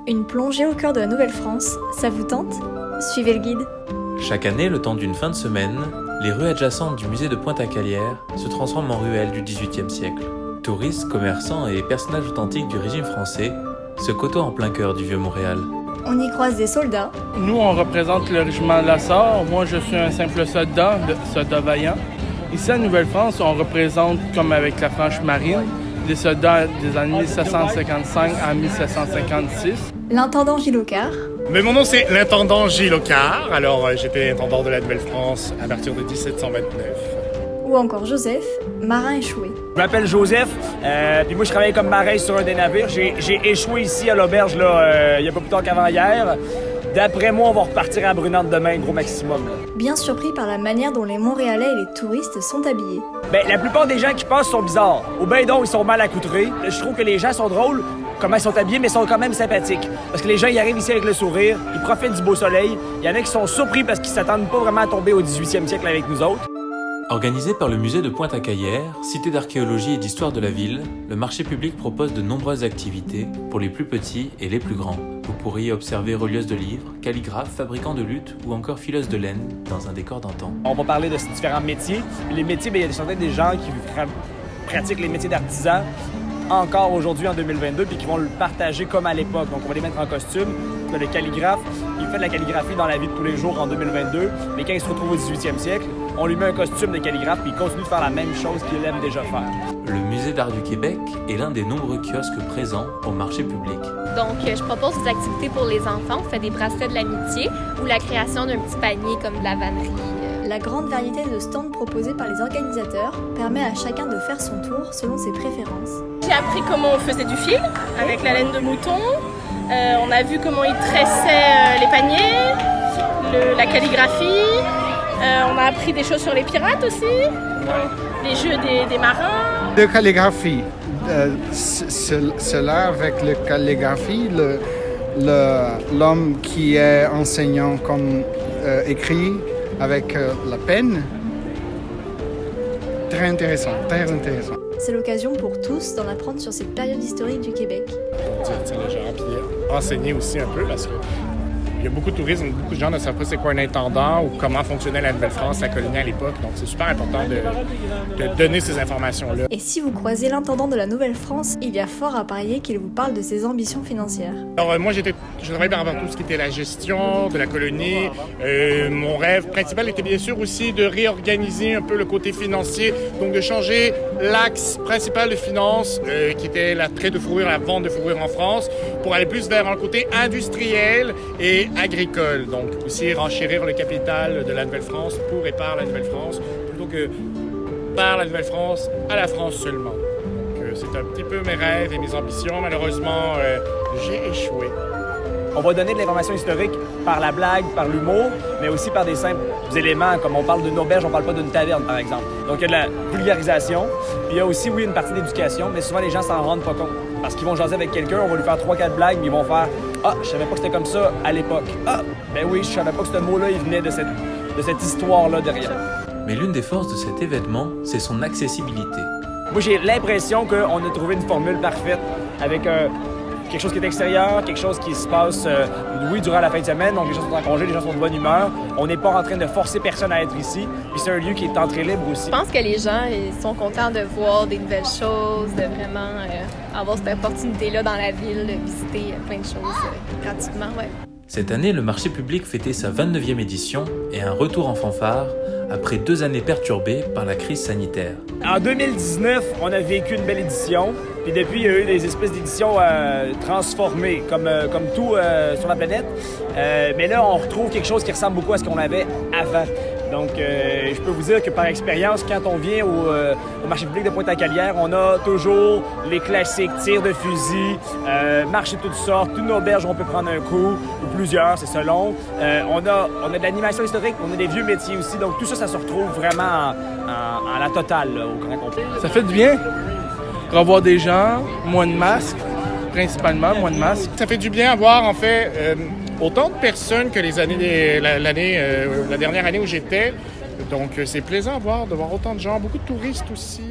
Une plongée au cœur de la Nouvelle-France, ça vous tente? Suivez le guide. Chaque année, le temps d'une fin de semaine, les rues adjacentes du musée de Pointe-à-Callieres se transforment en ruelles du XVIIIe siècle. Touristes, commerçants et personnages authentiques du régime français se côtoient en plein cœur du Vieux-Montréal. On y croise des soldats. Nous, on représente le régiment Lassard. Moi, je suis un simple soldat vaillant. Ici, à Nouvelle-France, on représente, comme avec la Franche-Marine, des soldats des années 1755 à 1756. L'intendant Gilles Locard. Mais mon nom, c'est l'intendant Gilles Locard. Alors, j'étais intendant de la Nouvelle-France à partir de 1729. Ou encore Joseph, marin échoué. Je m'appelle Joseph, puis moi je travaille comme marin sur un des navires. J'ai échoué ici à l'auberge il y a pas plus tard qu'avant hier. D'après moi, on va repartir à Brunante demain, gros maximum. Là. Bien surpris par la manière dont les Montréalais et les touristes sont habillés. Ben, la plupart des gens qui passent sont bizarres. Au bain d'eau, ils sont mal accoutrés. Je trouve que les gens sont drôles, comment ils sont habillés, mais sont quand même sympathiques. Parce que les gens, ils arrivent ici avec le sourire, ils profitent du beau soleil. Il y en a qui sont surpris parce qu'ils s'attendent pas vraiment à tomber au 18e siècle avec nous autres. Organisé par le musée de Pointe-à-Callieres, cité d'archéologie et d'histoire de la ville, le marché public propose de nombreuses activités pour les plus petits et les plus grands. Vous pourrez y observer relieuses de livres, calligraphes, fabricants de luth ou encore fileuses de laine dans un décor d'antan. On va parler de ces différents métiers. Les métiers, il y a certains des gens qui pratiquent les métiers d'artisan encore aujourd'hui en 2022 puis qui vont le partager comme à l'époque. Donc on va les mettre en costume. Le calligraphe, il fait de la calligraphie dans la vie de tous les jours en 2022, mais quand il se retrouve au 18e siècle, on lui met un costume de calligraphe puis il continue de faire la même chose qu'il aime déjà faire. Le musée d'art du Québec est l'un des nombreux kiosques présents au marché public. Donc, je propose des activités pour les enfants. On fait des bracelets de l'amitié ou la création d'un petit panier comme de la vannerie. La grande variété de stands proposés par les organisateurs permet à chacun de faire son tour selon ses préférences. J'ai appris comment on faisait du fil avec la laine de mouton. On a vu comment ils tressaient les paniers, la calligraphie. On a appris des choses sur les pirates aussi, les jeux des marins. De calligraphie. Cela avec la calligraphie, l'homme qui est enseignant comme écrit avec la peine. Très intéressant, très intéressant. C'est l'occasion pour tous d'en apprendre sur cette période historique du Québec. Pour dire les gens, puis enseigner aussi un peu parce que il y a beaucoup de touristes, beaucoup de gens ne savent pas c'est quoi un intendant ou comment fonctionnait la Nouvelle-France, la colonie à l'époque. Donc, c'est super important de donner ces informations-là. Et si vous croisez l'intendant de la Nouvelle-France, il y a fort à parier qu'il vous parle de ses ambitions financières. Alors, moi, je travaillais par rapport à tout ce qui était la gestion de la colonie. Mon rêve principal était bien sûr aussi de réorganiser un peu le côté financier, donc de changer l'axe principal de finances, qui était l'attrait de fourrure, la vente de fourrure en France, pour aller plus vers un côté industriel et agricole, donc aussi renchérir le capital de la Nouvelle-France pour et par la Nouvelle-France, plutôt que par la Nouvelle-France à la France seulement. Donc, c'est un petit peu mes rêves et mes ambitions. Malheureusement, j'ai échoué. On va donner de l'information historique par la blague, par l'humour, mais aussi par des simples éléments, comme on parle d'une auberge, on parle pas d'une taverne, par exemple. Donc il y a de la vulgarisation, puis il y a aussi, oui, une partie d'éducation, mais souvent les gens s'en rendent pas compte. Parce qu'ils vont jaser avec quelqu'un, on va lui faire 3-4 blagues, mais ils vont faire « Ah, je savais pas que c'était comme ça à l'époque. Ah, ben oui, je savais pas que ce mot-là, il venait de cette histoire-là derrière. » Mais l'une des forces de cet événement, c'est son accessibilité. Moi, j'ai l'impression qu'on a trouvé une formule parfaite avec quelque chose qui est extérieur, quelque chose qui se passe, oui, durant la fin de semaine, donc les gens sont en congé, les gens sont de bonne humeur. On n'est pas en train de forcer personne à être ici, puis c'est un lieu qui est entrée libre aussi. Je pense que les gens ils sont contents de voir des nouvelles choses, de vraiment avoir cette opportunité-là dans la ville, de visiter plein de choses gratuitement. Ouais. Cette année, le marché public fêtait sa 29e édition et un retour en fanfare après 2 années perturbées par la crise sanitaire. En 2019, on a vécu une belle édition, puis depuis, il y a eu des espèces d'éditions transformées, comme tout sur la planète. Mais là, on retrouve quelque chose qui ressemble beaucoup à ce qu'on avait avant. Donc, je peux vous dire que par expérience, quand on vient au marché public de Pointe-à-Callieres, on a toujours les classiques, tirs de fusil, marches de toutes sortes, une auberge où on peut prendre un coup, ou plusieurs, c'est selon. On a de l'animation historique, on a des vieux métiers aussi, donc tout ça, ça se retrouve vraiment en la totale, là, au grand complet. Ça fait du bien. Revoir des gens, moins de masques, principalement, moins de masques. Ça fait du bien à voir, en fait, autant de personnes que la dernière année où j'étais. Donc, c'est plaisant de voir autant de gens, beaucoup de touristes aussi.